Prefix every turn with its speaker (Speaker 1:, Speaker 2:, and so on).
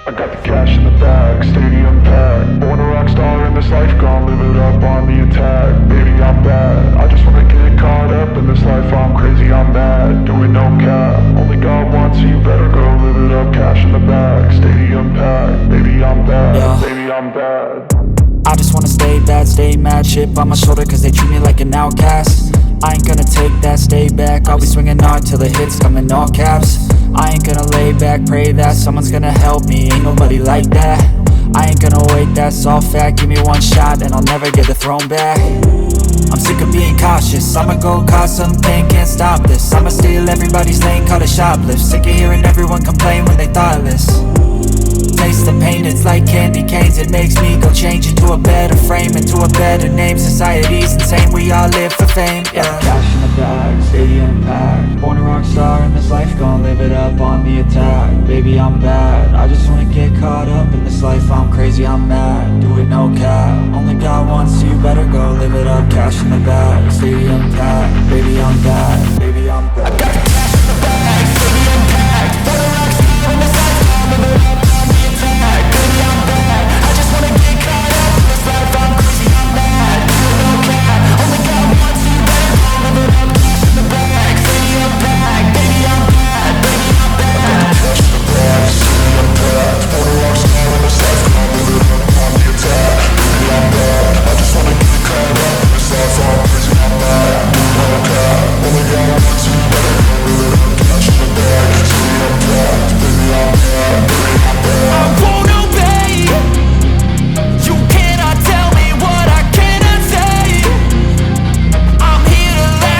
Speaker 1: I got the cash in the bag, stadium packed. Born a rock star in this life, gon' live it up on the attack. Baby, I'm bad, I just wanna get caught up in this life. I'm crazy, I'm mad, doing no cap. Only God wants, so you better go live it up. Cash in the bag, stadium packed. Baby, I'm bad,
Speaker 2: Yeah.
Speaker 1: baby, I'm bad.
Speaker 2: I just wanna stay bad, stay mad. Chip on my shoulder cause they treat me like an outcast. I ain't gonna take that, stay back. I'll be swinging hard till the hits come in all caps. I ain't gonna lay back, pray that someone's gonna help me. Ain't nobody like that. I ain't gonna wait, that's all fact. Give me one shot and I'll never get the throne back. I'm sick of being cautious, I'ma go cause some pain, can't stop this. I'ma steal everybody's lane, call it shoplift. Sick of hearing everyone complain when they thoughtless. Taste the pain, it's like candy canes. It makes me go change into a better frame, into a better name. Society's insane, we all live for fame, yeah. Cash in the bag, stadium packed. Born a rock star in this life, gon' live it up on the attack. Baby, I'm bad, I just wanna get caught up in this life. I'm crazy, I'm mad, do it no cap. Only God wants, so you better go live it up. Cash in the bag, stadium packed. Baby, I'm bad, baby, I'm bad.